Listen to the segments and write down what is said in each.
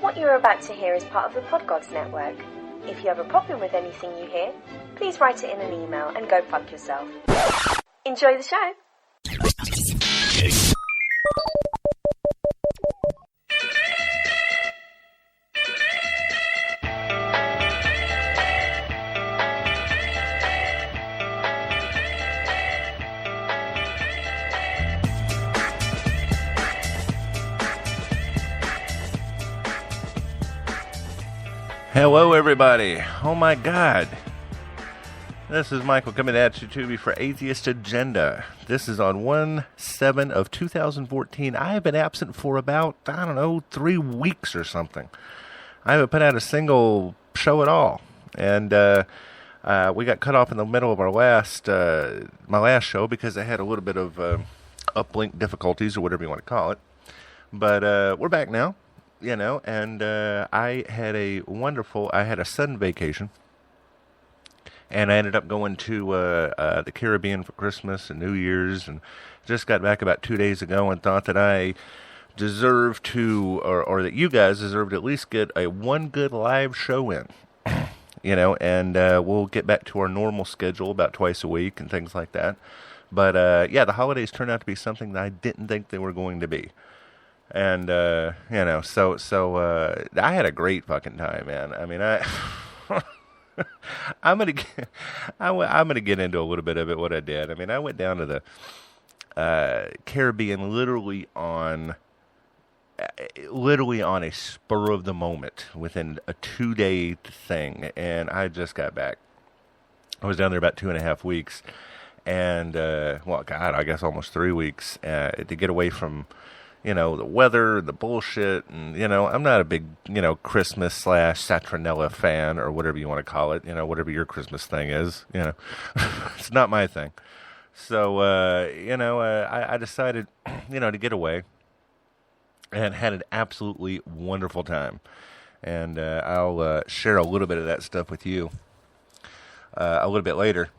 What you're about to hear is part of the Podgods Network. If you have a problem with anything you hear, please write it in an email and go fuck yourself. Enjoy the show! Hello everybody, oh my god, this is Michael coming at you to for Atheist Agenda. This is on 1/7 of 2014. I have been absent for about, 3 weeks or something. I haven't put out a single show at all, and we got cut off in the middle of our my last show because I had a little bit of uplink difficulties or whatever you want to call it, but we're back now. And I had a sudden vacation, and I ended up going to the Caribbean for Christmas and New Year's, and just got back about 2 days ago and thought that I deserved to, or that you guys deserved to at least get one good live show in, and we'll get back to our normal schedule about twice a week and things like that. But, the holidays turned out to be something that I didn't think they were going to be. And, so I had a great fucking time, man. I mean, I'm going to get into a little bit of it, what I did. I mean, I went down to the, Caribbean literally on a spur of the moment within a 2-day thing. And I just got back. I was down there about 2.5 weeks and, I guess almost 3 weeks, to get away from, the weather, the bullshit, and, I'm not a big, Christmas / Saturnella fan, or whatever you want to call it, whatever your Christmas thing is, it's not my thing. So, I decided, to get away, and had an absolutely wonderful time. And I'll share a little bit of that stuff with you a little bit later.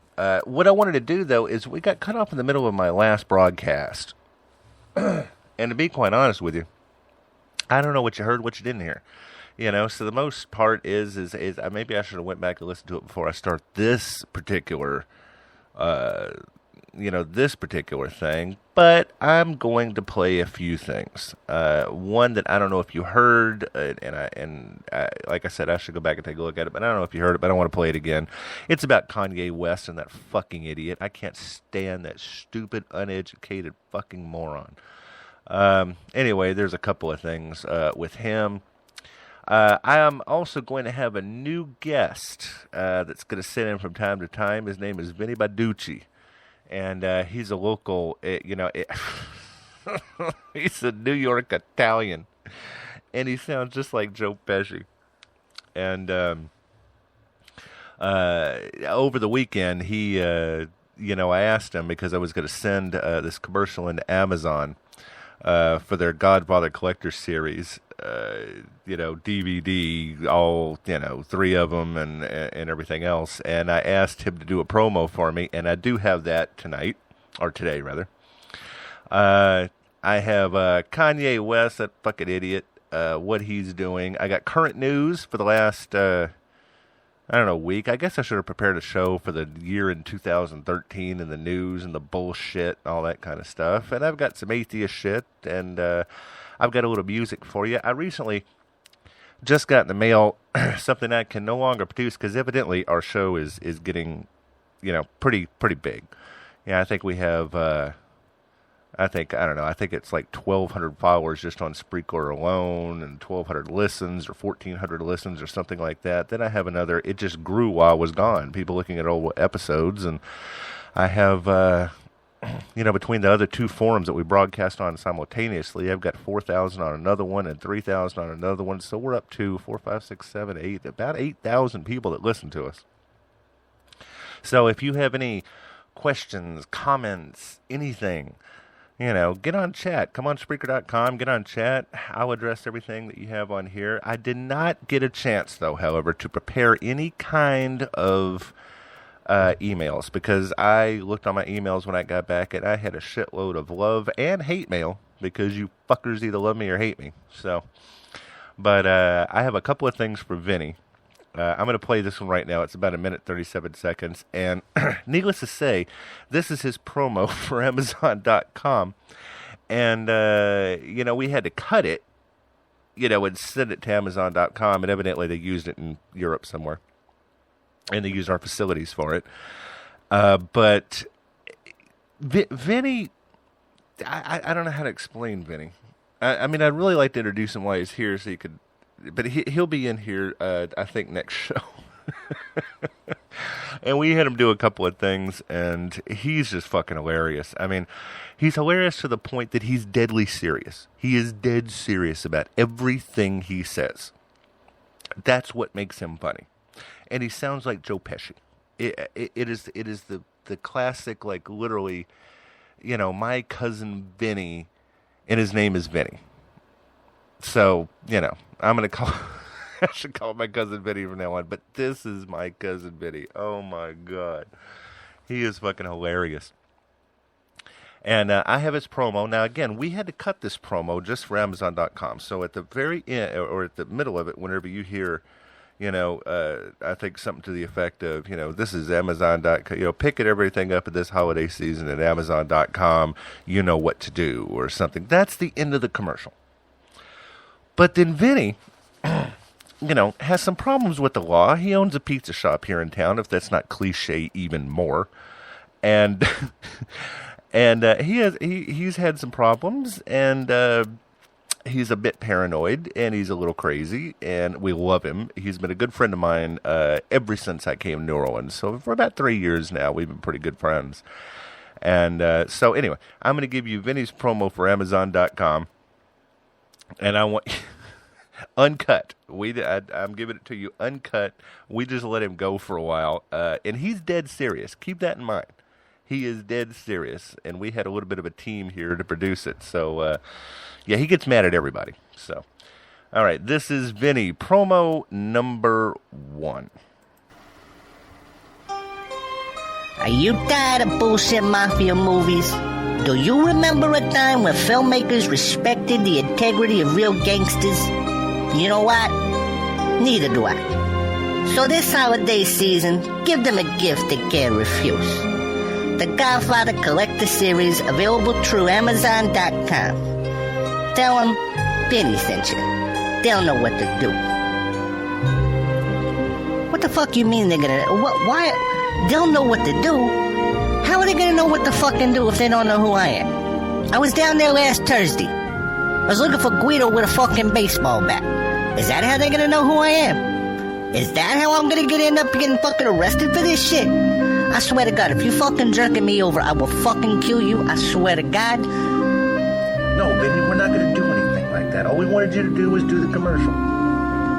What I wanted to do, though, is we got cut off in the middle of my last broadcast. And to be quite honest with you, I don't know what you heard, what you didn't hear. So the most part is maybe I should have went back and listened to it before I start this particular, this particular thing. But I'm going to play a few things. One that I don't know if you heard, and like I said, I should go back and take a look at it. But I don't know if you heard it, but I want to play it again. It's about Kanye West and that fucking idiot. I can't stand that stupid, uneducated fucking moron. Anyway, there's a couple of things with him. I am also going to have a new guest that's going to sit in from time to time. His name is Vinny Baducci, and he's a local, he's a New York Italian, and he sounds just like Joe Pesci. And over the weekend, he, I asked him because I was going to send this commercial into Amazon for their Godfather Collector Series, DVD, all, 3 of them and everything else. And I asked him to do a promo for me, and I do have that tonight, or today, rather. I have Kanye West, that fucking idiot, what he's doing. I got current news for the last, week. I guess I should have prepared a show for the year in 2013 and the news and the bullshit and all that kind of stuff. And I've got some atheist shit, and I've got a little music for you. I recently just got in the mail something I can no longer produce because evidently our show is getting, pretty big. Yeah, I think we have, I think it's like 1,200 followers just on Spreaker alone, and 1,200 listens or 1,400 listens or something like that. Then I have another, it just grew while I was gone, people looking at old episodes, and I have, between the other 2 forums that we broadcast on simultaneously, I've got 4,000 on another one and 3,000 on another one, so we're up to 4, 5, 6, 7, 8, about 8,000 people that listen to us. So if you have any questions, comments, anything, get on chat. Come on Spreaker.com, get on chat. I'll address everything that you have on here. I did not get a chance, though, however, to prepare any kind of emails because I looked on my emails when I got back and I had a shitload of love and hate mail because you fuckers either love me or hate me. So, But I have a couple of things for Vinny. I'm going to play this one right now. It's about 1:37. And needless to say, this is his promo for Amazon.com. And, we had to cut it, and send it to Amazon.com. And evidently they used it in Europe somewhere. And they used our facilities for it. But Vinny, I don't know how to explain Vinny. I'd really like to introduce him while he's here so you could... But he'll be in here, I think, next show. And we had him do a couple of things, and he's just fucking hilarious. He's hilarious to the point that he's deadly serious. He is dead serious about everything he says. That's what makes him funny. And he sounds like Joe Pesci. It is the classic, like, literally, my cousin Vinny, and his name is Vinny. So, I'm going to call... I should call my cousin Vinny from now on. But this is my cousin Vinny. Oh, my God. He is fucking hilarious. And I have his promo. Now, again, we had to cut this promo just for Amazon.com. So at the very end, or at the middle of it, whenever you hear, I think something to the effect of, this is Amazon.com, picking everything up at this holiday season at Amazon.com, you know what to do, or something. That's the end of the commercial. But then Vinny, has some problems with the law. He owns a pizza shop here in town, if that's not cliche even more. And he's had some problems, and he's a bit paranoid, and he's a little crazy, and we love him. He's been a good friend of mine ever since I came to New Orleans. So for about 3 years now, we've been pretty good friends. And so anyway, I'm going to give you Vinny's promo for Amazon.com. And I want uncut. I'm giving it to you uncut. We just let him go for a while, and he's dead serious. Keep that in mind. He is dead serious, and we had a little bit of a team here to produce it. So, he gets mad at everybody. So, all right, this is Vinny, promo number 1. Are you tired of bullshit mafia movies? Do you remember a time when filmmakers respected the integrity of real gangsters? You know what? Neither do I. So this holiday season, give them a gift they can't refuse. The Godfather Collector Series, available through Amazon.com. Tell them Benny sent you. They'll know what to do. What the fuck you mean they're gonna... Why? They'll know what to do? How are they gonna know what to fucking do if they don't know who I am? I was down there last Thursday. I was looking for Guido with a fucking baseball bat. Is that how they're gonna know who I am? Is that how I'm gonna end up getting fucking arrested for this shit? I swear to God, if you fucking jerking me over, I will fucking kill you. I swear to God. No, Vinny, we're not gonna do anything like that. All we wanted you to do was do the commercial.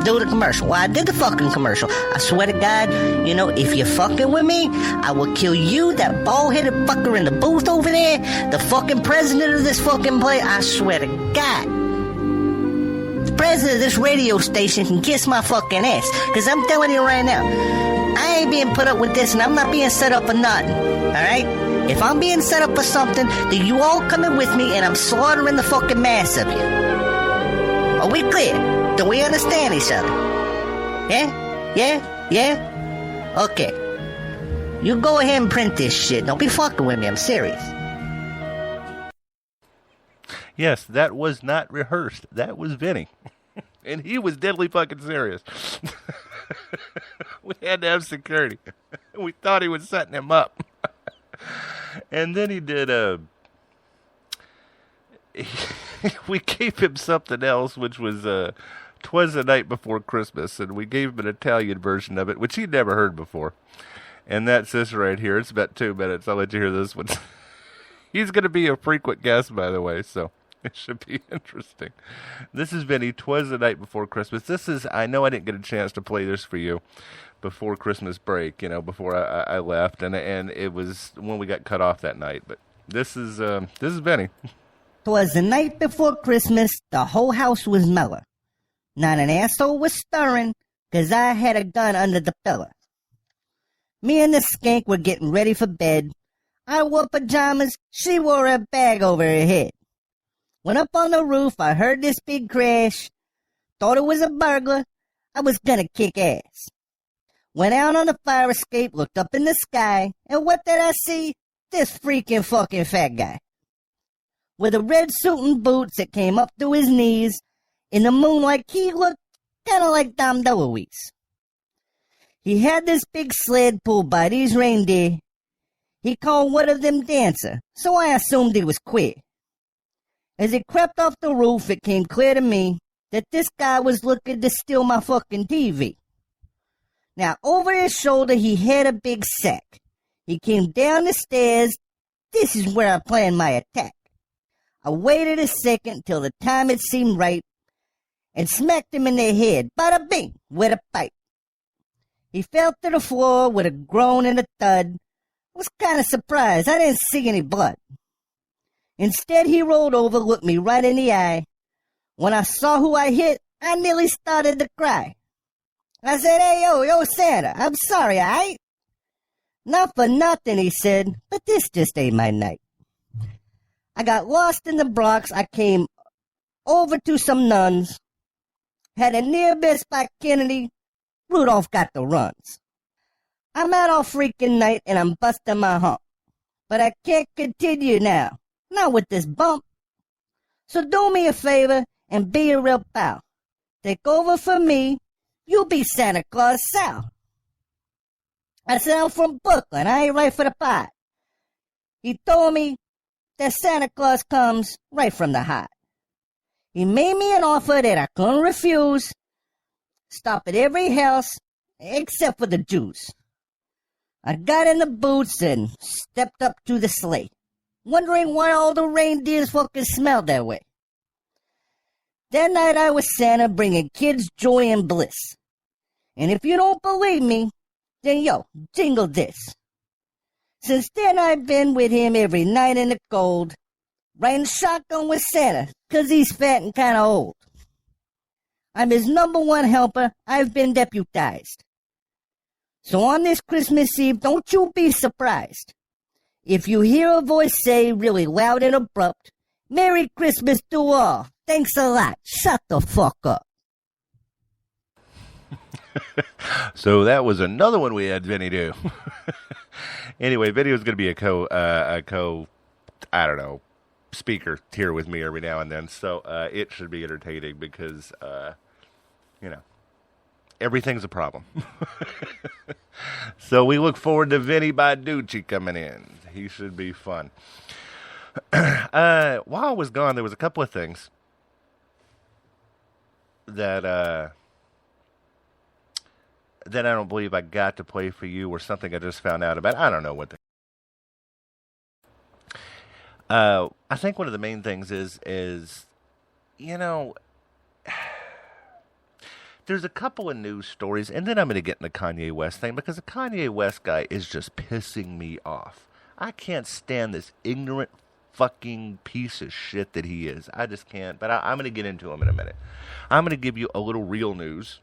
Do the commercial. Well, I did the fucking commercial. I swear to God, if you're fucking with me, I will kill you, that bald-headed fucker in the booth over there, the fucking president of this fucking place. I swear to God. The president of this radio station can kiss my fucking ass. Because I'm telling you right now, I ain't being put up with this, and I'm not being set up for nothing. Alright? If I'm being set up for something, then you all coming with me, and I'm slaughtering the fucking mass of you. Are we clear? Do we understand each other? Yeah? Okay. You go ahead and print this shit. Don't be fucking with me. I'm serious. Yes, that was not rehearsed. That was Vinny. And he was deadly fucking serious. We had to have security. We thought he was setting him up. And then he did we gave him something else, which was 'Twas the Night Before Christmas, and we gave him an Italian version of it, which he'd never heard before. And that's this right here. It's about 2 minutes. I'll let you hear this one. He's going to be a frequent guest, by the way, so it should be interesting. This is Vinny, 'Twas the Night Before Christmas. I know I didn't get a chance to play this for you before Christmas break, before I left, and it was when we got cut off that night. But this is Vinny. 'Twas the night before Christmas, the whole house was mellow. Not an asshole was stirring, 'cause I had a gun under the pillow. Me and the skank were getting ready for bed. I wore pajamas, she wore a bag over her head. Went up on the roof, I heard this big crash. thought it was a burglar, I was gonna kick ass. Went out on the fire escape, looked up in the sky, and what did I see? This freaking fucking fat guy. With a red suit and boots that came up to his knees. In the moonlight, he looked kind of like Dom DeLuise. He had this big sled pulled by these reindeer. He called one of them Dancer, so I assumed he was queer. As he crept off the roof, it came clear to me that this guy was looking to steal my fucking TV. Now, over his shoulder, he had a big sack. He came down the stairs. This is where I planned my attack. I waited a second till the time it seemed right and smacked him in the head, bada bing, with a pipe. He fell to the floor with a groan and a thud. I was kind of surprised. I didn't see any blood. Instead, he rolled over, looked me right in the eye. When I saw who I hit, I nearly started to cry. I said, "Hey, yo, Santa, I'm sorry, aight?" "Not for nothing," he said, "but this just ain't my night." I got lost in the Bronx. I came over to some nuns. Had a near miss by Kennedy. Rudolph got the runs. I'm out all freaking night and I'm busting my hump. But I can't continue now. Not with this bump. So do me a favor and be a real pal. Take over for me. You be Santa Claus Sal. I said, "I'm from Brooklyn. I ain't right for the pot." He told me that Santa Claus comes right from the heart. He made me an offer that I couldn't refuse. Stop at every house except for the Jews. I got in the boots and stepped up to the sleigh, wondering why all the reindeers fucking smelled that way. That night I was Santa, bringing kids joy and bliss. And if you don't believe me, then yo, jingle this. Since then I've been with him every night in the cold, riding shotgun with Santa, 'cause he's fat and kinda old. I'm his #1 helper. I've been deputized. So on this Christmas Eve, don't you be surprised if you hear a voice say really loud and abrupt, "Merry Christmas to all. Thanks a lot. Shut the fuck up." So that was another one we had Vinny do. Anyway, Vinny was going to be I don't know, speaker here with me every now and then. So it should be entertaining because, everything's a problem. So we look forward to Vinny Baducci coming in. He should be fun. While I was gone, there was a couple of things that I don't believe I got to play for you, or something I just found out about. I don't know what I think one of the main things is there's a couple of news stories, and then I'm going to get in the Kanye West thing, because the Kanye West guy is just pissing me off. I can't stand this ignorant fucking piece of shit that he is. I just can't, but I'm going to get into him in a minute. I'm going to give you a little real news.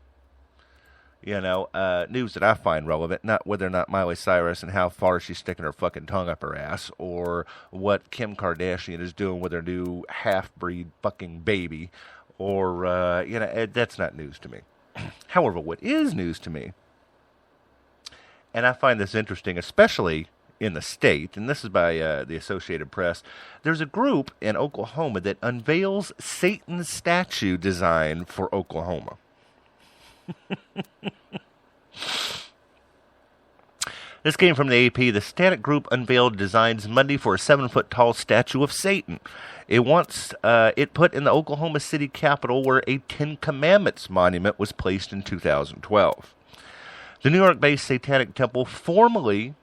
News that I find relevant, not whether or not Miley Cyrus and how far she's sticking her fucking tongue up her ass, or what Kim Kardashian is doing with her new half-breed fucking baby, or, that's not news to me. However, what is news to me, and I find this interesting, especially in the state, and this is by the Associated Press, there's a group in Oklahoma that unveils Satan's statue design for Oklahoma. This came from the AP. The static group unveiled designs Monday for a 7-foot-tall statue of Satan. It wants it put in the Oklahoma City Capitol, where a Ten Commandments monument was placed in 2012. The New York-based Satanic Temple formally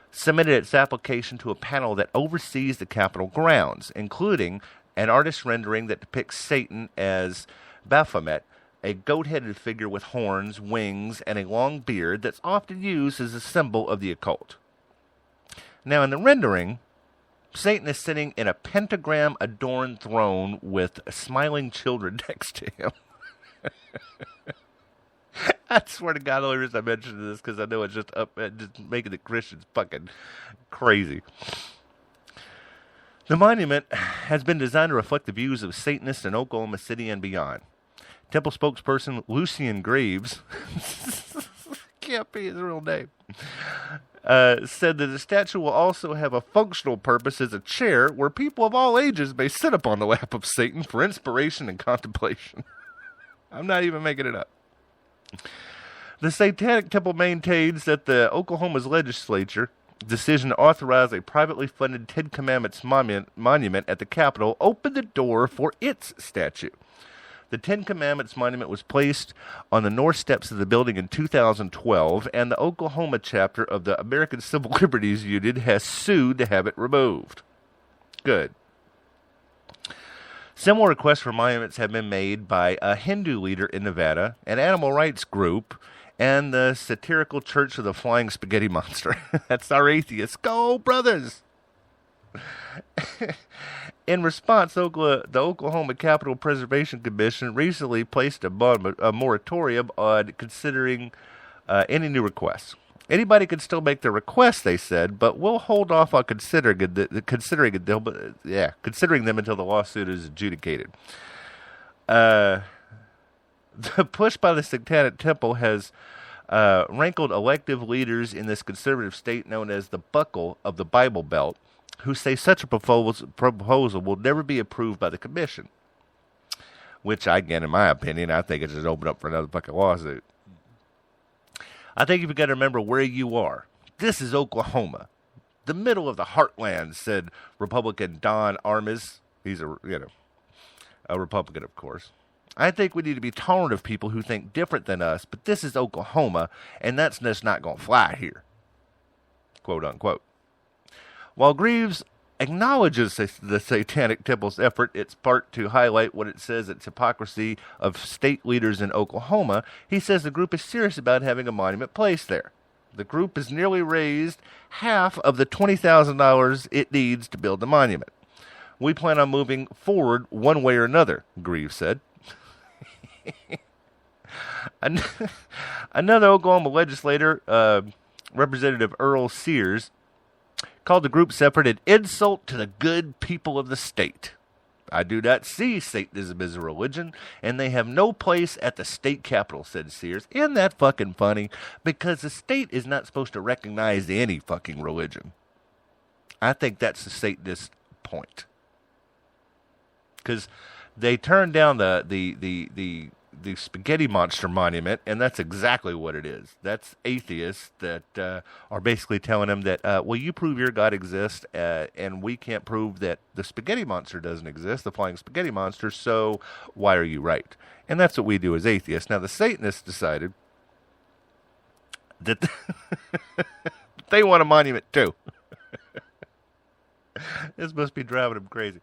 submitted its application to a panel that oversees the Capitol grounds, including an artist rendering that depicts Satan as Baphomet, a goat-headed figure with horns, wings, and a long beard that's often used as a symbol of the occult. Now, in the rendering, Satan is sitting in a pentagram-adorned throne with smiling children next to him. I swear to God, the only reason I mentioned this because I know it's just making the Christians fucking crazy. The monument has been designed to reflect the views of Satanists in Oklahoma City and beyond. Temple spokesperson Lucian Graves, can't be his real name, said that the statue will also have a functional purpose as a chair where people of all ages may sit upon the lap of Satan for inspiration and contemplation. I'm not even making it up. The Satanic Temple maintains that the Oklahoma's legislature decision to authorize a privately funded Ten Commandments monument at the Capitol opened the door for its statue. The Ten Commandments monument was placed on the north steps of the building in 2012, and the Oklahoma chapter of the American Civil Liberties Union has sued to have it removed. Good. Similar requests for monuments have been made by a Hindu leader in Nevada, an animal rights group, and the satirical Church of the Flying Spaghetti Monster. That's our atheists. Go, brothers! In response, the Oklahoma Capitol Preservation Commission recently placed a moratorium on considering any new requests. Anybody can still make their requests, they said, but we'll hold off on considering them until the lawsuit is adjudicated. The push by the Satanic Temple has rankled elective leaders in this conservative state known as the Buckle of the Bible Belt, who say such a proposal will never be approved by the commission. Which, again, in my opinion, I think it's just open up for another fucking lawsuit. I think you've got to remember where you are. This is Oklahoma, the middle of the heartland, said Republican Don Armas. He's a Republican, of course. I think we need to be tolerant of people who think different than us, but this is Oklahoma, and that's just not going to fly here. Quote, unquote. While Greaves acknowledges the Satanic Temple's effort, its part to highlight what it says its hypocrisy of state leaders in Oklahoma, he says the group is serious about having a monument placed there. The group has nearly raised half of the $20,000 it needs to build the monument. We plan on moving forward one way or another, Greaves said. Another Oklahoma legislator, Representative Earl Sears, called the group's effort an insult to the good people of the state. I do not see Satanism as a religion, and they have no place at the state capitol, said Sears. Isn't that fucking funny? Because the state is not supposed to recognize any fucking religion. I think that's the Satanist point. Because they turned down the Spaghetti Monster Monument, and that's exactly what it is. That's atheists that are basically telling them that, well, you prove your God exists, and we can't prove that the Spaghetti Monster doesn't exist, the Flying Spaghetti Monster, so why are you right? And that's what we do as atheists. Now, the Satanists decided that they want a monument, too. This must be driving them crazy.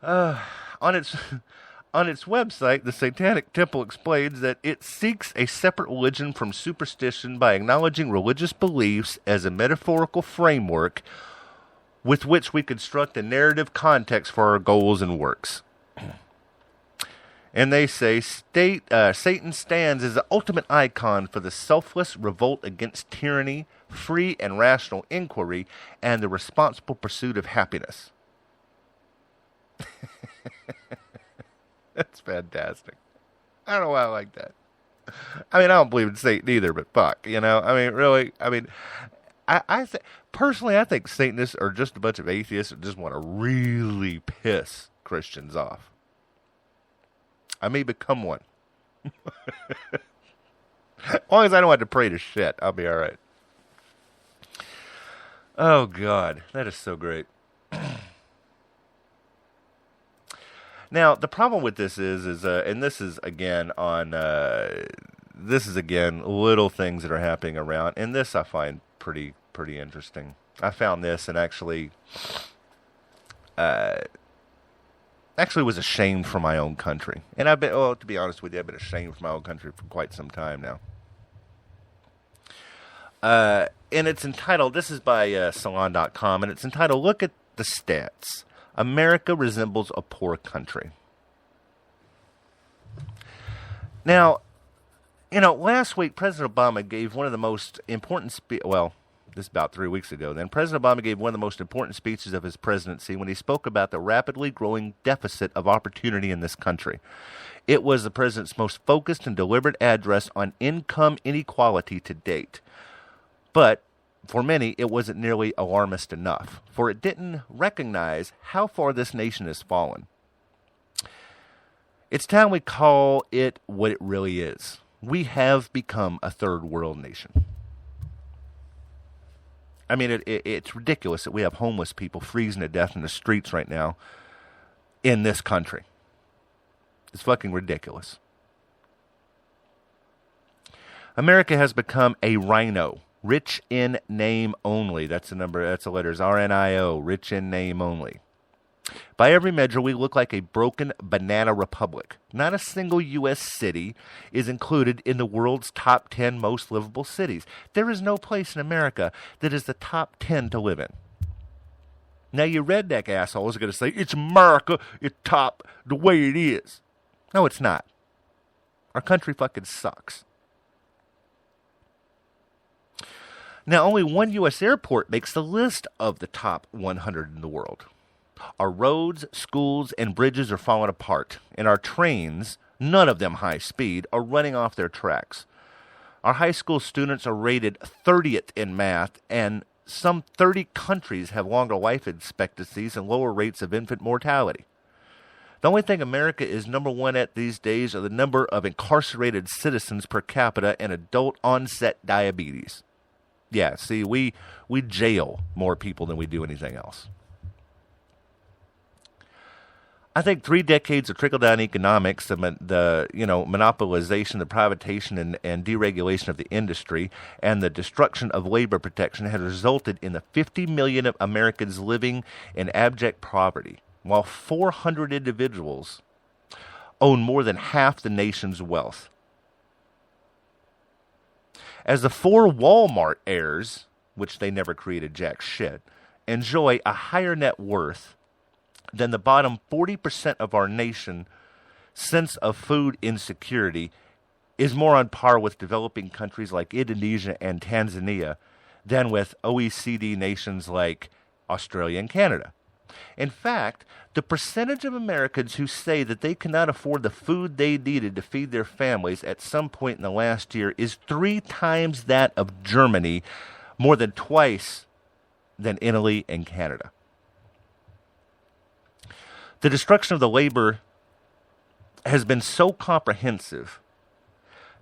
On its website, the Satanic Temple explains that it seeks a separate religion from superstition by acknowledging religious beliefs as a metaphorical framework with which we construct a narrative context for our goals and works. And they say Satan stands as the ultimate icon for the selfless revolt against tyranny, free and rational inquiry, and the responsible pursuit of happiness. That's fantastic. I don't know why I like that. I mean, I don't believe in Satan either, but fuck, you know? I mean, really, personally, I think Satanists are just a bunch of atheists that just want to really piss Christians off. I may become one. As long as I don't have to pray to shit, I'll be all right. Oh, God. That is so great. Now, the problem with this is and this is again little things that are happening around, and this I find pretty interesting. I found this and actually was ashamed for my own country. And to be honest with you, I've been ashamed for my own country for quite some time now. And it's entitled, this is by Salon.com, and it's entitled, Look at the Stats. America resembles a poor country. Now, last week President Obama gave one of the most important This is about 3 weeks ago. Then President Obama gave one of the most important speeches of his presidency when he spoke about the rapidly growing deficit of opportunity in this country. It was the president's most focused and deliberate address on income inequality to date. But for many, it wasn't nearly alarmist enough, for it didn't recognize how far this nation has fallen. It's time we call it what it really is. We have become a third world nation. I mean, it's ridiculous that we have homeless people freezing to death in the streets right now in this country. It's fucking ridiculous. America has become a rhino, rich in name only. That's the letters RNIO, rich in name only. By every measure, we look like a broken banana republic. Not a single U.S. city is included in the world's top 10 most livable cities. There is no place in America that is the top 10 to live in. Now, you redneck assholes are going to say, it's America, it's top the way it is. No, it's not. Our country fucking sucks. Now, only one U.S. airport makes the list of the top 100 in the world. Our roads, schools, and bridges are falling apart, and our trains, none of them high speed, are running off their tracks. Our high school students are rated 30th in math, and some 30 countries have longer life expectancies and lower rates of infant mortality. The only thing America is number one at these days are the number of incarcerated citizens per capita and adult onset diabetes. Yeah, see, we jail more people than we do anything else. I think 3 decades of trickle-down economics, the monopolization, the privatization, and deregulation of the industry, and the destruction of labor protection has resulted in the 50 million of Americans living in abject poverty, while 400 individuals own more than half the nation's wealth. As the 4 Walmart heirs, which they never created jack shit, enjoy a higher net worth than the bottom 40% of our nation, sense of food insecurity is more on par with developing countries like Indonesia and Tanzania than with OECD nations like Australia and Canada. In fact, the percentage of Americans who say that they cannot afford the food they needed to feed their families at some point in the last year is 3 times that of Germany, more than twice than Italy and Canada. The destruction of the labor has been so comprehensive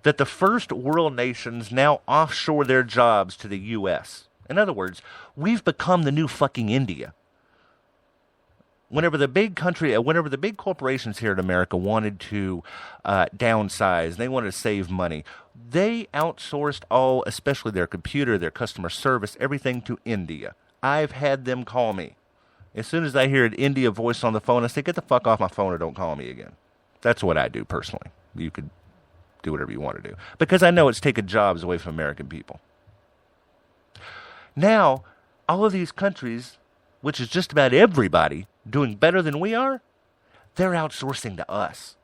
that the first world nations now offshore their jobs to the U.S. In other words, we've become the new fucking India. Whenever the big corporations here in America wanted to downsize, they wanted to save money, they outsourced all, especially their computer, their customer service, everything to India. I've had them call me. As soon as I hear an India voice on the phone, I say, get the fuck off my phone or don't call me again. That's what I do personally. You could do whatever you want to do. Because I know it's taken jobs away from American people. Now, all of these countries, which is just about everybody, doing better than we are, they're outsourcing to us.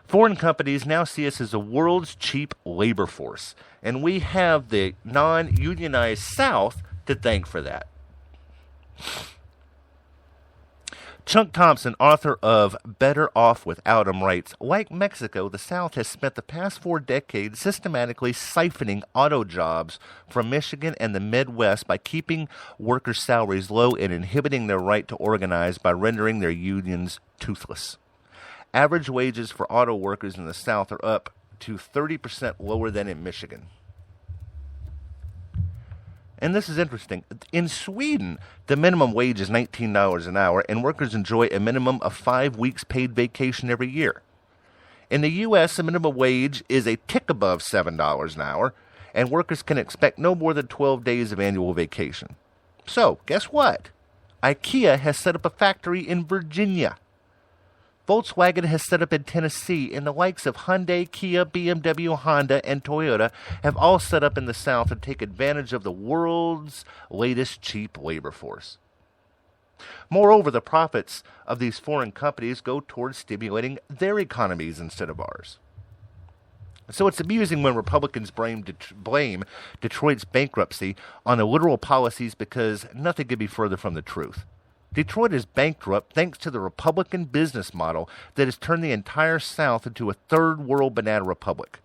Foreign companies now see us as the world's cheap labor force, and we have the non-unionized South to thank for that. Chuck Thompson, author of Better Off Without 'Em, writes, like Mexico, the South has spent the past 4 decades systematically siphoning auto jobs from Michigan and the Midwest by keeping workers' salaries low and inhibiting their right to organize by rendering their unions toothless. Average wages for auto workers in the South are up to 30% lower than in Michigan. And this is interesting. In Sweden, the minimum wage is $19 an hour, and workers enjoy a minimum of 5 weeks paid vacation every year. In the U.S., the minimum wage is a tick above $7 an hour, and workers can expect no more than 12 days of annual vacation. So, guess what? IKEA has set up a factory in Virginia. Volkswagen has set up in Tennessee, and the likes of Hyundai, Kia, BMW, Honda, and Toyota have all set up in the South to take advantage of the world's latest cheap labor force. Moreover, the profits of these foreign companies go towards stimulating their economies instead of ours. So it's amusing when Republicans blame Detroit's bankruptcy on the literal policies because nothing could be further from the truth. Detroit is bankrupt thanks to the Republican business model that has turned the entire South into a third world banana republic.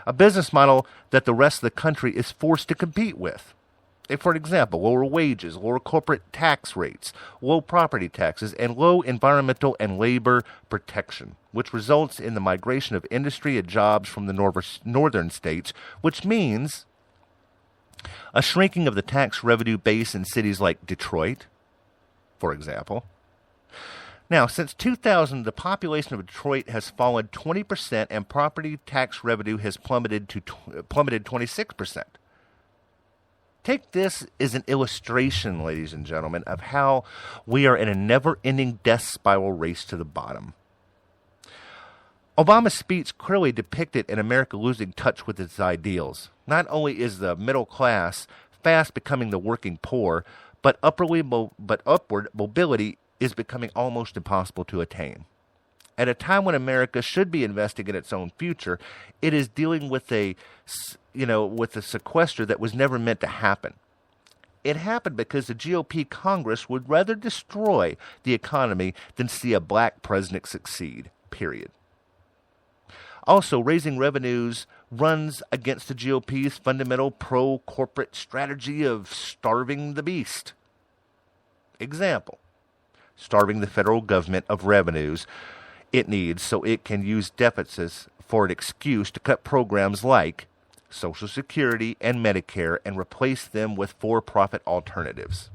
A business model that the rest of the country is forced to compete with. For example, lower wages, lower corporate tax rates, low property taxes, and low environmental and labor protection, which results in the migration of industry and jobs from the northern states, which means a shrinking of the tax revenue base in cities like Detroit, for example. Now, since 2000, the population of Detroit has fallen 20% and property tax revenue has plummeted 26%. Take this as an illustration, ladies and gentlemen, of how we are in a never-ending death spiral race to the bottom. Obama's speech clearly depicted an America losing touch with its ideals. Not only is the middle class fast becoming the working poor, but upward mobility is becoming almost impossible to attain. At a time when America should be investing in its own future, it is dealing with a sequester that was never meant to happen. It happened because the GOP Congress would rather destroy the economy than see a black president succeed, period. Also, raising revenues runs against the GOP's fundamental pro-corporate strategy of starving the beast. Example, starving the federal government of revenues it needs so it can use deficits for an excuse to cut programs like Social Security and Medicare and replace them with for-profit alternatives.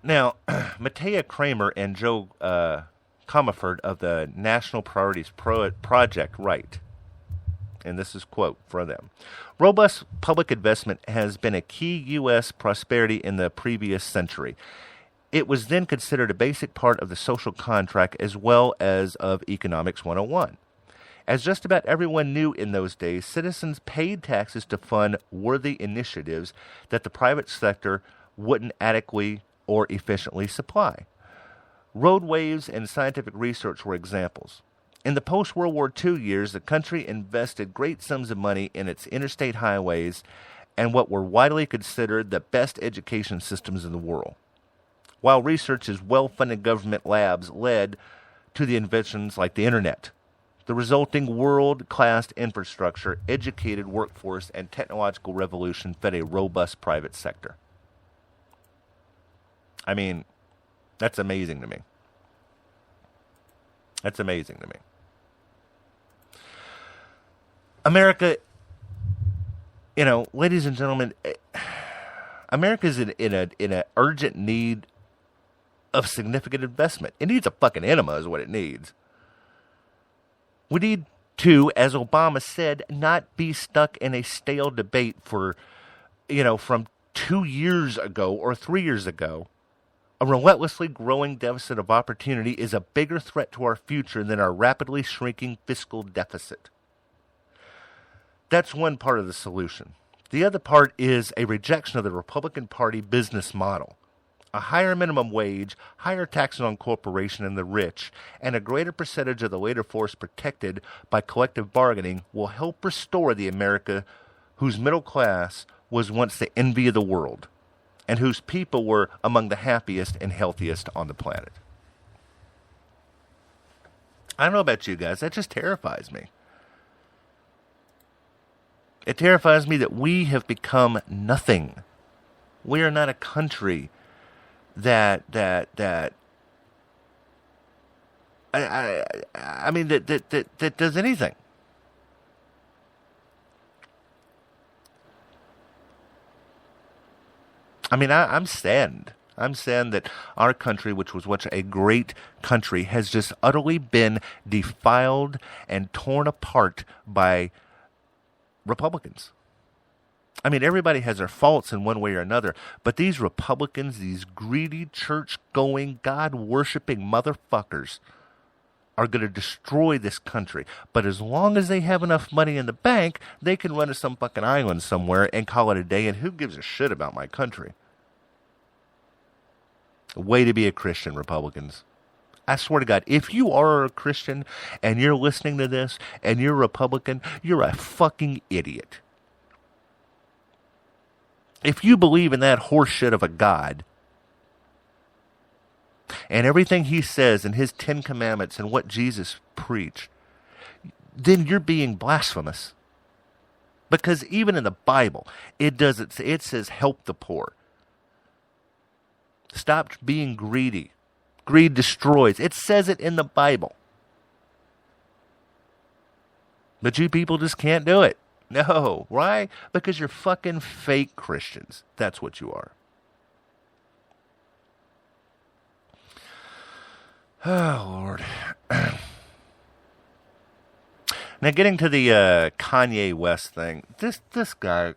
Now, Matea Kramer and Joe Comerford of the National Priorities Project write, and this is a quote from them, "Robust public investment has been a key U.S. prosperity in the previous century. It was then considered a basic part of the social contract as well as of Economics 101. As just about everyone knew in those days, citizens paid taxes to fund worthy initiatives that the private sector wouldn't adequately or efficiently supply. Roadways and scientific research were examples. In the post-World War II years, the country invested great sums of money in its interstate highways and what were widely considered the best education systems in the world. While research's well-funded government labs led to the inventions like the Internet, the resulting world-class infrastructure, educated workforce, and technological revolution fed a robust private sector." I mean, that's amazing to me. That's amazing to me. America, ladies and gentlemen, America's in an urgent need of significant investment. It needs a fucking enema is what it needs. We need to, as Obama said, not be stuck in a stale debate for, from 2 years ago or 3 years ago. A relentlessly growing deficit of opportunity is a bigger threat to our future than our rapidly shrinking fiscal deficit. That's one part of the solution. The other part is a rejection of the Republican Party business model. A higher minimum wage, higher taxes on corporations and the rich, and a greater percentage of the labor force protected by collective bargaining will help restore the America whose middle class was once the envy of the world, and whose people were among the happiest and healthiest on the planet. I don't know about you guys, that just terrifies me. It terrifies me that we have become nothing. We are not a country that does anything. I mean, I'm saddened. I'm saddened that our country, which was once a great country, has just utterly been defiled and torn apart by Republicans. I mean, everybody has their faults in one way or another, but these Republicans, these greedy, church-going, God-worshiping motherfuckers are going to destroy this country. But as long as they have enough money in the bank, they can run to some fucking island somewhere and call it a day, and who gives a shit about my country? Way to be a Christian, Republicans. I swear to God, if you are a Christian and you're listening to this and you're a Republican, you're a fucking idiot. If you believe in that horseshit of a God and everything he says and his 10 commandments and what Jesus preached, then you're being blasphemous. Because even in the Bible, it says help the poor. Stop being greedy. Greed destroys. It says it in the Bible. But you people just can't do it. No. Why? Because you're fucking fake Christians. That's what you are. Oh, Lord. Now, getting to the Kanye West thing, this guy,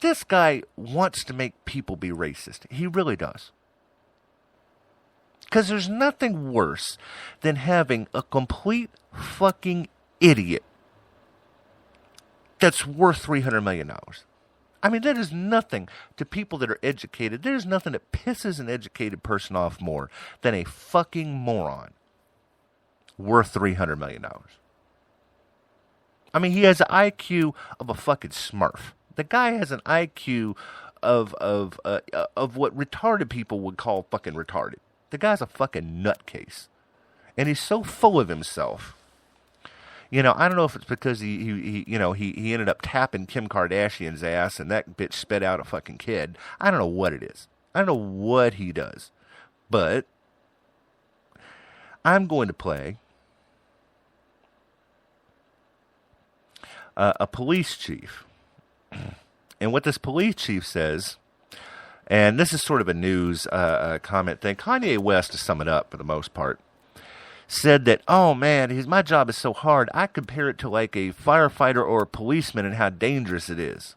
this guy wants to make people be racist. He really does. Because there's nothing worse than having a complete fucking idiot that's worth $300 million. I mean, that is nothing to people that are educated. There's nothing that pisses an educated person off more than a fucking moron worth $300 million. I mean, he has an IQ of a fucking smurf. The guy has an IQ of what retarded people would call fucking retarded. The guy's a fucking nutcase. And he's so full of himself. I don't know if it's because he ended up tapping Kim Kardashian's ass and that bitch spit out a fucking kid. I don't know what it is. I don't know what he does. But I'm going to play a police chief. And what this police chief says, and this is sort of a news comment thing. Kanye West, to sum it up for the most part, said that, oh man, my job is so hard, I compare it to like a firefighter or a policeman and how dangerous it is.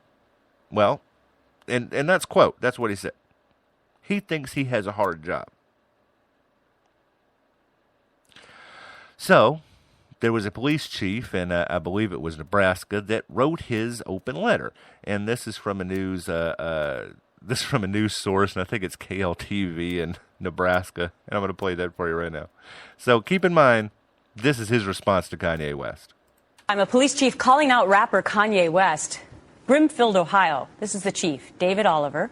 Well, and that's quote, that's what he said. He thinks he has a hard job. So, there was a police chief, and I believe it was Nebraska, that wrote his open letter. And this is from a news source, and I think it's KLTV in Nebraska. And I'm going to play that for you right now. So keep in mind, this is his response to Kanye West. I'm a police chief calling out rapper Kanye West. Brimfield, Ohio. This is the chief, David Oliver,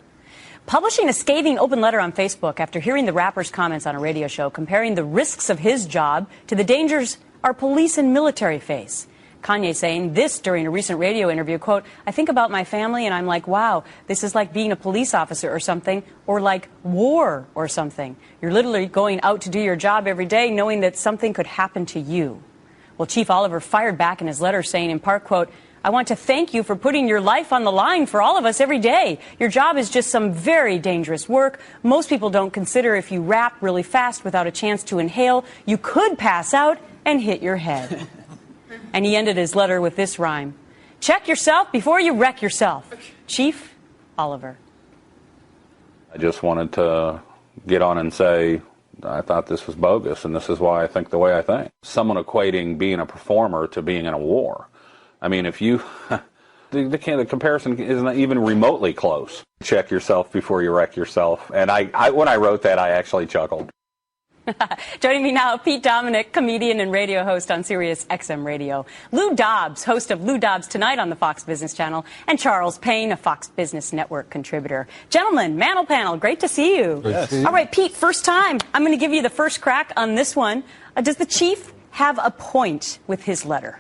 publishing a scathing open letter on Facebook after hearing the rapper's comments on a radio show comparing the risks of his job to the dangers our police and military face. Kanye saying this during a recent radio interview, quote, I think about my family and I'm like, wow, this is like being a police officer or something, or like war or something. You're literally going out to do your job every day knowing that something could happen to you. Well, Chief Oliver fired back in his letter saying in part, quote, I want to thank you for putting your life on the line for all of us every day. Your job is just some very dangerous work. Most people don't consider if you rap really fast without a chance to inhale, you could pass out and hit your head. And he ended his letter with this rhyme. Check yourself before you wreck yourself. Chief Oliver. I just wanted to get on and say I thought this was bogus, and this is why I think the way I think. Someone equating being a performer to being in a war. I mean, if you... the comparison isn't even remotely close. Check yourself before you wreck yourself. And I when I wrote that, I actually chuckled. Joining me now, Pete Dominick, comedian and radio host on Sirius XM Radio. Lou Dobbs, host of Lou Dobbs Tonight on the Fox Business Channel. And Charles Payne, a Fox Business Network contributor. Gentlemen, Mantle Panel, great to see you. Yes. All right, Pete, first time. I'm going to give you the first crack on this one. Does the chief have a point with his letter?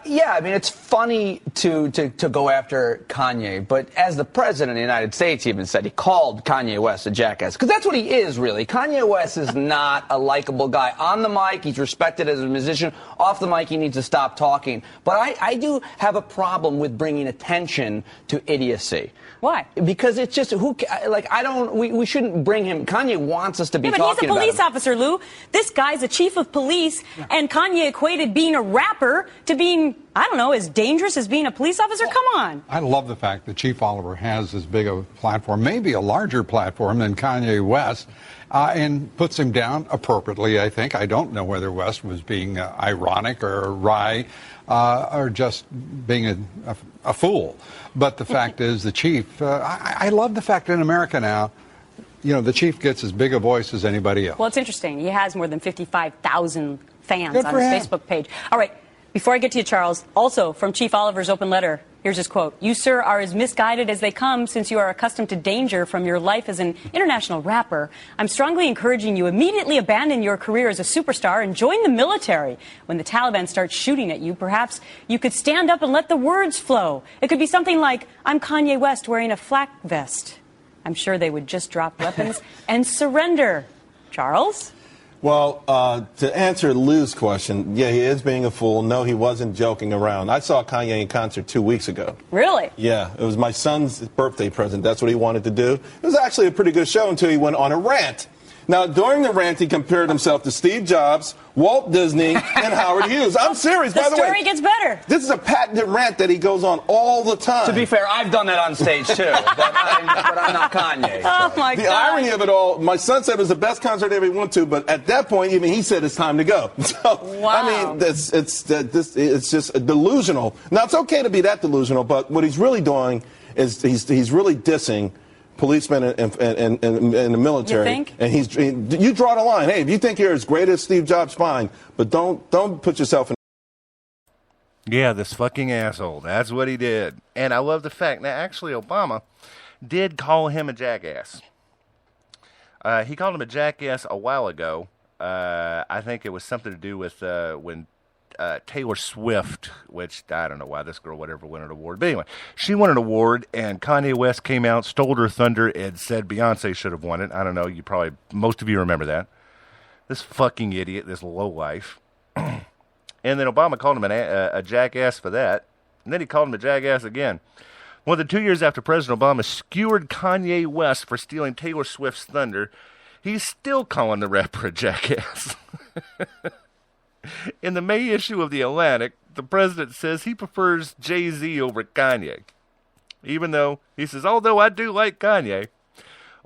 Yeah, I mean, it's funny to go after Kanye, but as the president of the United States even said, he called Kanye West a jackass, because that's what he is, really. Kanye West is not a likable guy. On the mic, he's respected as a musician. Off the mic, he needs to stop talking. But I do have a problem with bringing attention to idiocy. Why? Because it's just, we shouldn't bring him. Kanye wants us to be talking about him. But he's a police officer, Lou. This guy's a chief of police, and Kanye equated being a rapper to being, I don't know, as dangerous as being a police officer? Come on. I love the fact that Chief Oliver has as big a platform, maybe a larger platform than Kanye West, and puts him down appropriately, I think. I don't know whether West was being ironic or wry or just being a fool. But the fact is, the chief, I love the fact in America now, the chief gets as big a voice as anybody else. Well, it's interesting. He has more than 55,000 fans Good on for his him. Facebook page. All right. Before I get to you, Charles, also from Chief Oliver's open letter, here's his quote. You, sir, are as misguided as they come since you are accustomed to danger from your life as an international rapper. I'm strongly encouraging you immediately abandon your career as a superstar and join the military. When the Taliban starts shooting at you, perhaps you could stand up and let the words flow. It could be something like, I'm Kanye West wearing a flak vest. I'm sure they would just drop weapons and surrender. Charles? Well, to answer Lou's question, yeah, he is being a fool. No, he wasn't joking around. I saw Kanye in concert 2 weeks ago. Really? Yeah, it was my son's birthday present. That's what he wanted to do. It was actually a pretty good show until he went on a rant. Now, during the rant, he compared himself to Steve Jobs, Walt Disney, and Howard Hughes. I'm serious, by the way. The story gets better. This is a patented rant that he goes on all the time. To be fair, I've done that on stage, too. but I'm not Kanye. Oh, my God. The irony of it all, my son said it was the best concert he ever went to, but at that point, even he said it's time to go. So, Wow. I mean, it's just delusional. Now, it's okay to be that delusional, but what he's really doing is he's really dissing policemen and the military. You think? And you draw the line. Hey, if you think you're as great as Steve Jobs, fine, but don't put yourself in. Yeah, this fucking asshole. That's what he did. And I love the fact, now actually Obama did call him a jackass. He called him a jackass a while ago. I think it was something to do with when Taylor Swift, which I don't know why this girl would ever win an award. But anyway, she won an award, and Kanye West came out, stole her thunder, and said Beyonce should have won it. I don't know. Most of you remember that. This fucking idiot, this lowlife. And then Obama called him a jackass for that. And then he called him a jackass again. More than 2 years after President Obama skewered Kanye West for stealing Taylor Swift's thunder, he's still calling the rapper a jackass. In the May issue of The Atlantic, the president says he prefers Jay-Z over Kanye. Even though, he says, although I do like Kanye,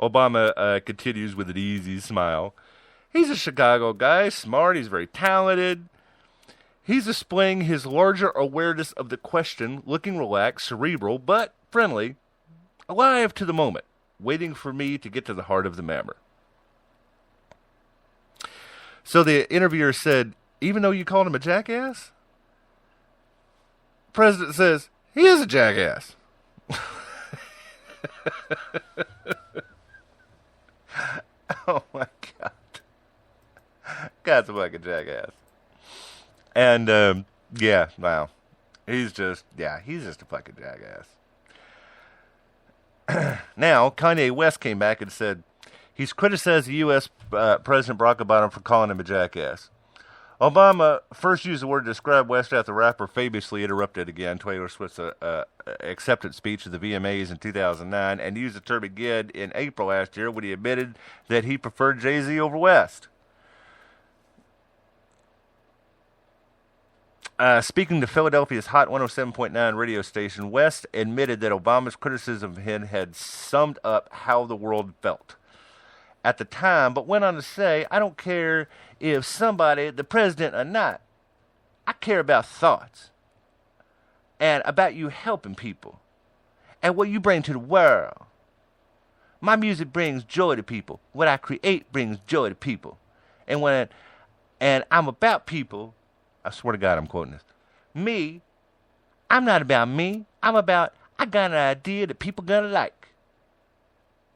Obama continues with an easy smile. He's a Chicago guy, smart, he's very talented. He's displaying his larger awareness of the question, looking relaxed, cerebral, but friendly, alive to the moment, waiting for me to get to the heart of the matter. So the interviewer said, even though you called him a jackass? The president says, he is a jackass. Oh my God. God's a fucking jackass. And, yeah, wow. He's just a fucking jackass. Now, Kanye West came back and said he's criticized the U.S. President Barack Obama for calling him a jackass. Obama first used the word to describe West after the rapper famously interrupted again Taylor Swift's acceptance speech at the VMAs in 2009, and used the term again in April last year when he admitted that he preferred Jay-Z over West. Speaking to Philadelphia's Hot 107.9 radio station, West admitted that Obama's criticism of him had summed up how the world felt at the time, but went on to say, I don't care if somebody, the president or not, I care about thoughts and about you helping people and what you bring to the world. My music brings joy to people. What I create brings joy to people. And I'm about people. I swear to God, I'm quoting this. Me, I'm not about me. I'm about, I got an idea that people gonna like.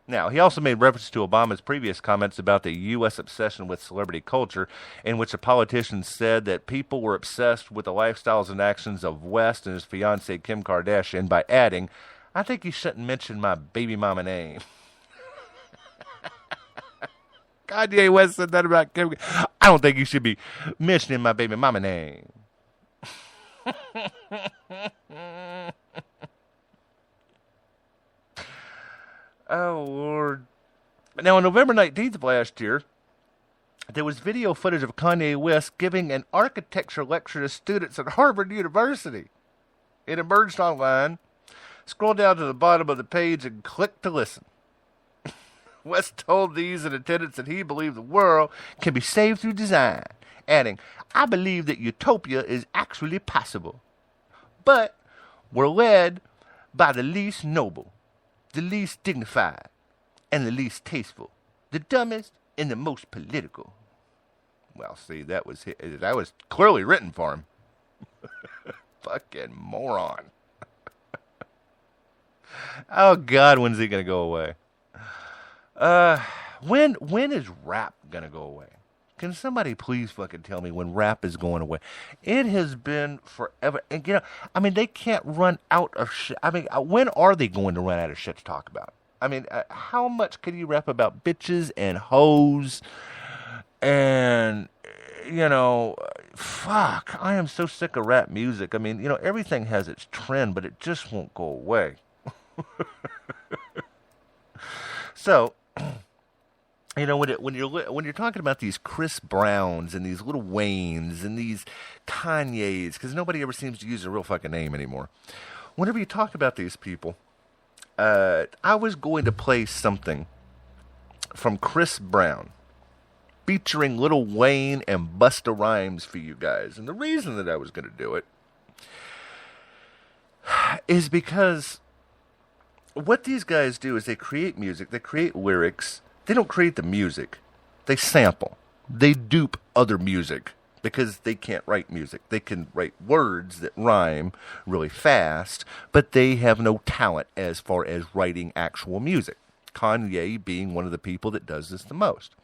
Now, he also made reference to Obama's previous comments about the U.S. obsession with celebrity culture, in which a politician said that people were obsessed with the lifestyles and actions of West and his fiancée Kim Kardashian, by adding, I think you shouldn't mention my baby mama name. Kanye West said that about Kim. I don't think you should be mentioning my baby mama name. Oh, Lord. Now, on November 19th of last year, there was video footage of Kanye West giving an architecture lecture to students at Harvard University. It emerged online. Scroll down to the bottom of the page and click to listen. West told these in attendance that he believed the world can be saved through design, adding, I believe that utopia is actually possible, but we're led by the least noble, the least dignified, and the least tasteful, the dumbest and the most political. Well, see, that was clearly written for him. Fucking moron. Oh, God, when's he going to go away? When is rap going to go away? Can somebody please fucking tell me when rap is going away? It has been forever. And, they can't run out of shit. When are they going to run out of shit to talk about? How much can you rap about bitches and hoes and, fuck. I am so sick of rap music. Everything has its trend, but it just won't go away. So, when you're talking about these Chris Browns and these Lil Waynes and these Kanyes, because nobody ever seems to use a real fucking name anymore. Whenever you talk about these people, I was going to play something from Chris Brown featuring Lil Wayne and Busta Rhymes for you guys. And the reason that I was going to do it is because what these guys do is they create music, they create lyrics. They don't create the music. They sample. They dupe other music because they can't write music. They can write words that rhyme really fast, but they have no talent as far as writing actual music. Kanye being one of the people that does this the most.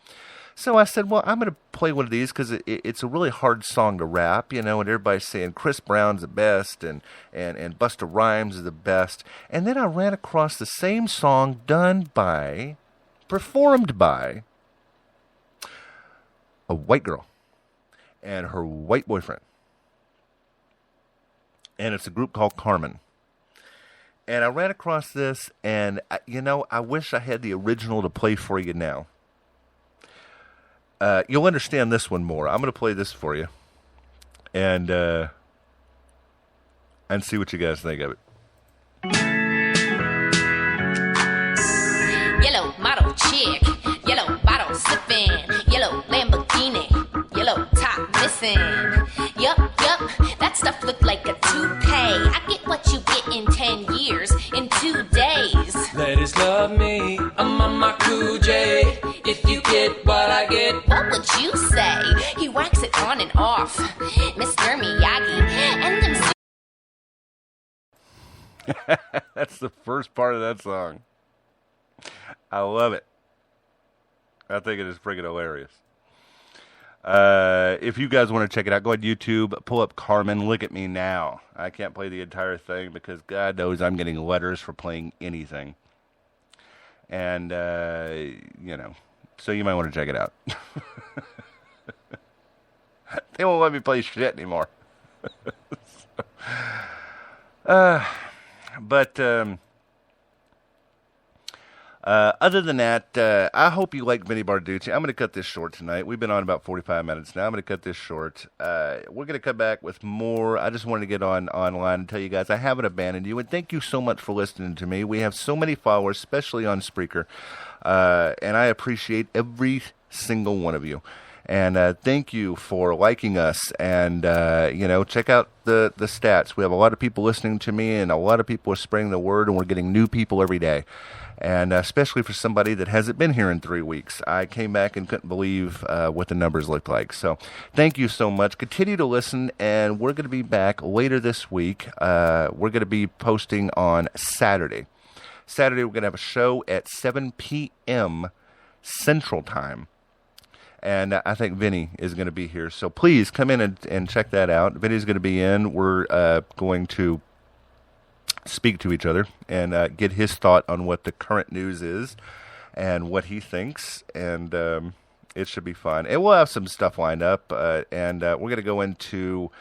So I said, well, I'm going to play one of these because it's a really hard song to rap, and everybody's saying Chris Brown's the best and Busta Rhymes is the best. And then I ran across the same song performed by a white girl and her white boyfriend. And it's a group called Carmen. And I ran across this, and, I wish I had the original to play for you now. You'll understand this one more. I'm going to play this for you and see what you guys think of it. Yellow model chick, yellow bottle sipping, yellow Lamborghini, yellow top missing. Yup, that stuff look like a toupee. I get what you get in 10 years, in 2 days. Ladies love me, I'm on my cool J. If you get what I get, what would you say? He whacks it on and off, Mr. Miyagi, and them. That's the first part of that song. I love it. I think it is freaking hilarious. If you guys want to check it out, go ahead to YouTube, pull up Carmen, look at me now. I can't play the entire thing because God knows I'm getting letters for playing anything. And, so you might want to check it out. They won't let me play shit anymore. Other than that, I hope you like Vinny Barducci. I'm going to cut this short tonight. We've been on about 45 minutes now. I'm going to cut this short. We're going to come back with more. I just wanted to get online and tell you guys I haven't abandoned you. And thank you so much for listening to me. We have so many followers, especially on Spreaker. And I appreciate every single one of you. And thank you for liking us. And, check out the stats. We have a lot of people listening to me, and a lot of people are spreading the word, and we're getting new people every day. And especially for somebody that hasn't been here in 3 weeks. I came back and couldn't believe what the numbers looked like. So thank you so much. Continue to listen, and we're going to be back later this week. We're going to be posting on Saturday. Saturday, we're going to have a show at 7 p.m. Central Time. And I think Vinny is going to be here. So please come in and check that out. Vinny's going to be in. We're going to speak to each other and get his thought on what the current news is and what he thinks. And it should be fun. And we'll have some stuff lined up. And we're going to go into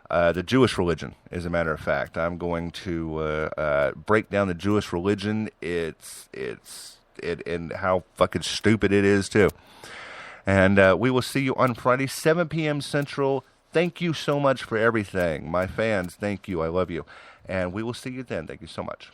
the Jewish religion, as a matter of fact. I'm going to break down the Jewish religion. And how fucking stupid it is, too. And we will see you on Friday, 7 p.m. Central. Thank you so much for everything. My fans, thank you. I love you. And we will see you then. Thank you so much.